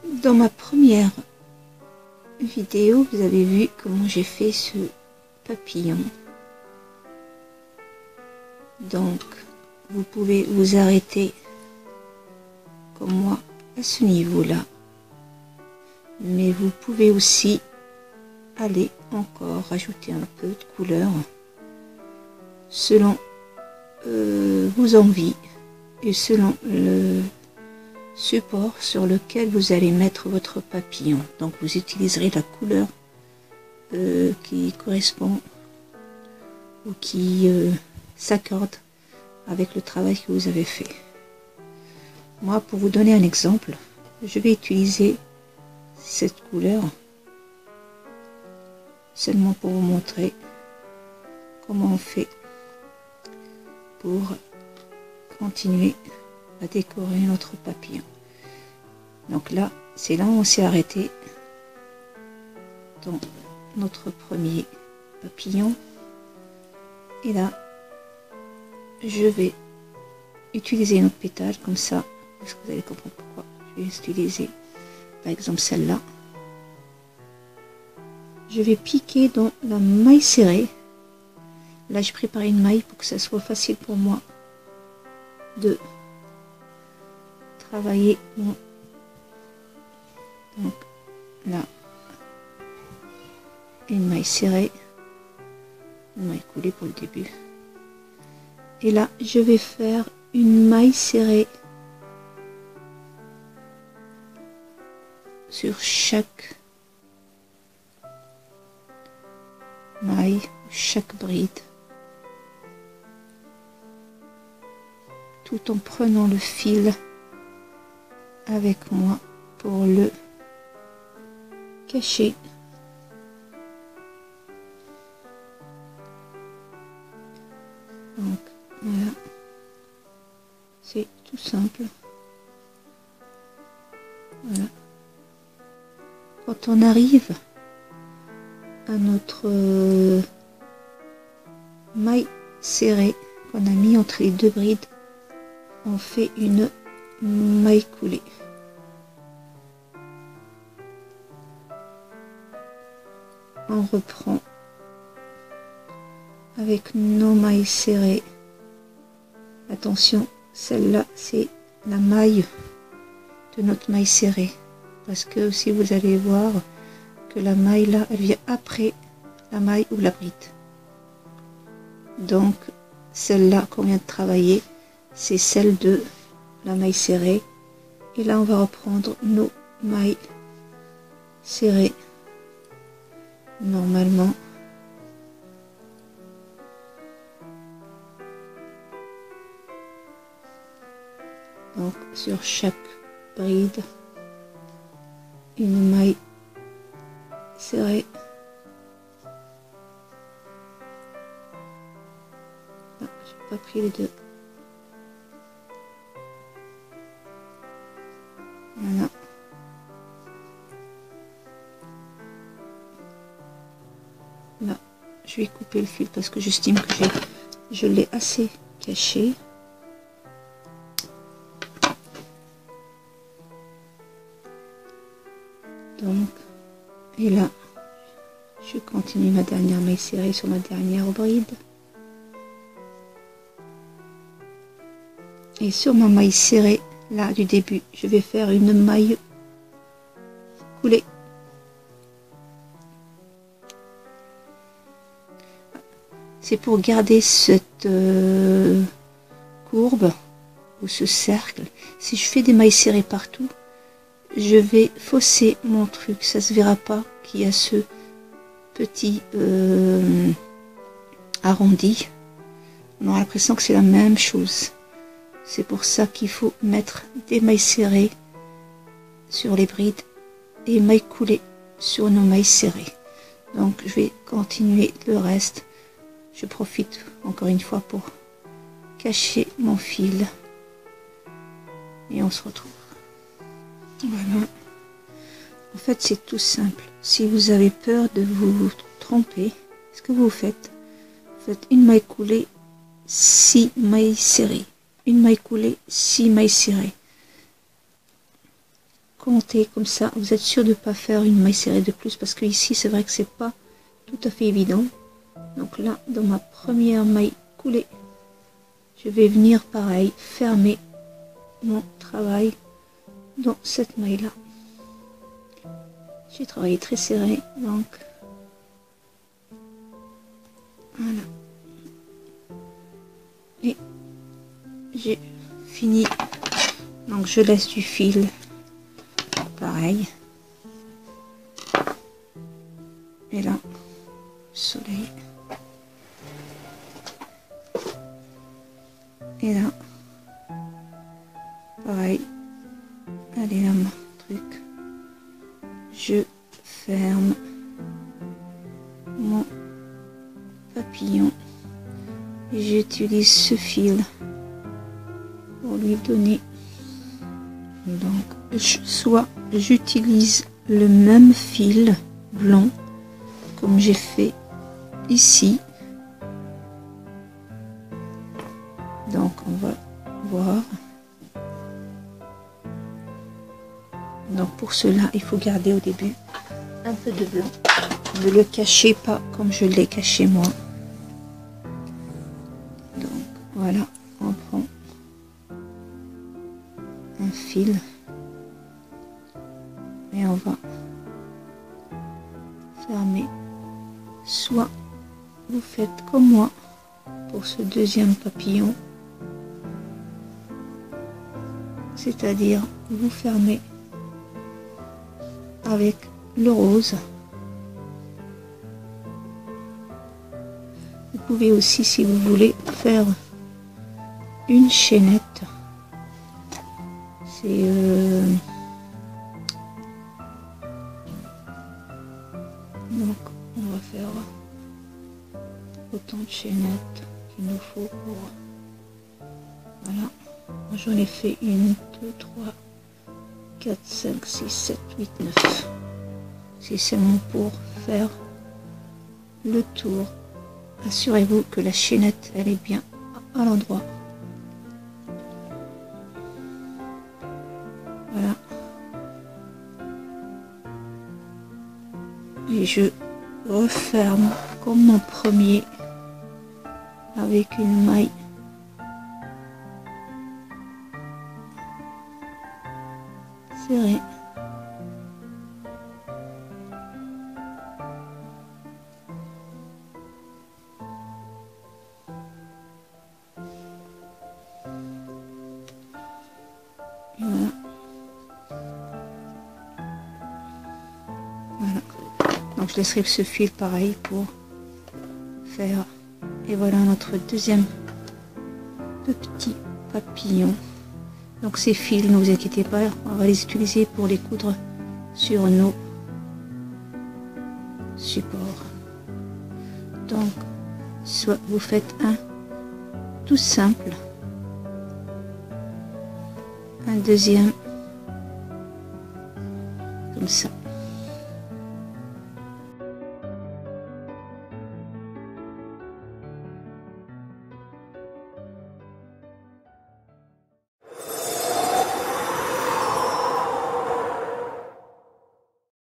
Dans ma première vidéo, vous avez vu comment j'ai fait ce papillon. Donc, vous pouvez vous arrêter comme moi à ce niveau-là. Mais vous pouvez aussi aller encore rajouter un peu de couleur selon vos envies et selon le support sur lequel vous allez mettre votre papillon. Donc vous utiliserez la couleur qui correspond ou qui s'accorde avec le travail que vous avez fait. Moi, pour vous donner un exemple, je vais utiliser cette couleur seulement pour vous montrer comment on fait pour continuer à décorer notre papillon. Donc là, c'est là où on s'est arrêté dans notre premier papillon. Et là, je vais utiliser une autre pétale comme ça, parce que vous allez comprendre pourquoi. Je vais utiliser par exemple celle-là. Je vais piquer dans la maille serrée. Là, j'ai préparé une maille pour que ça soit facile pour moi de travailler. Donc là, une maille serrée, une maille coulée pour le début. Et là, je vais faire une maille serrée sur chaque maille, chaque bride, tout en prenant le fil avec moi pour le cacher. Donc voilà, c'est tout simple. Voilà. Quand on arrive à notre maille serrée qu'on a mis entre les deux brides, on fait une maille coulée. On reprend avec nos mailles serrées. Attention, celle-là c'est la maille de notre maille serrée, parce que si vous allez voir que la maille là, elle vient après la maille ou la bride. Donc celle-là qu'on vient de travailler, c'est celle de la maille serrée. Et là on va reprendre nos mailles serrées normalement. Donc sur chaque bride, une maille serrée. Ah, j'ai pas pris les deux. Voilà. Là, je vais couper le fil parce que j'estime que je l'ai assez caché. Donc, et là, je continue ma dernière maille serrée sur ma dernière bride. Et sur ma maille serrée, là, du début, je vais faire une maille coulée. C'est pour garder cette courbe ou ce cercle. Si je fais des mailles serrées partout, je vais fausser mon truc, ça se verra pas qu'il y a ce petit arrondi. On aura l'impression que c'est la même chose. C'est pour ça qu'il faut mettre des mailles serrées sur les brides et mailles coulées sur nos mailles serrées. Donc je vais continuer le reste. Je profite encore une fois pour cacher mon fil et on se retrouve. Voilà. En fait, c'est tout simple. Si vous avez peur de vous tromper, ce que vous faites une maille coulée, 6 mailles serrées. Une maille coulée, 6 mailles serrées. comptez comme ça, vous êtes sûr de ne pas faire une maille serrée de plus, parce que ici c'est vrai que c'est pas tout à fait évident. Donc là, dans ma première maille coulée, je vais venir pareil, fermer mon travail dans cette maille là. J'ai travaillé très serré, donc voilà. Et j'ai fini, donc je laisse du fil pareil. Et là, soleil. Et là, pareil. Allez là, mon truc. Je ferme mon papillon. Et j'utilise ce fil pour lui donner. Donc, soit j'utilise le même fil blanc comme j'ai fait ici. Donc on va voir. Donc pour cela, il faut garder au début un peu de blanc. Ne le cachez pas comme je l'ai caché moi. Donc voilà, on prend un fil et on va fermer. Soit vous faites comme moi pour ce deuxième papillon, c'est-à-dire vous fermez avec le rose. Vous pouvez aussi, si vous voulez, faire une chaînette. C'est donc on va faire autant de chaînettes qu'il nous faut pour, voilà. J'en ai fait 1, 2, 3, 4, 5, 6, 7, 8, 9. C'est seulement pour faire le tour. Assurez-vous que la chaînette elle est bien à l'endroit. Voilà. Et je referme comme mon premier avec une maille serrée. Voilà. Voilà. Donc je laisserai ce fil pareil pour faire. Et voilà notre deuxième petit papillon. Donc ces fils, ne vous inquiétez pas, on va les utiliser pour les coudre sur nos supports. Donc soit vous faites un tout simple, un deuxième comme ça.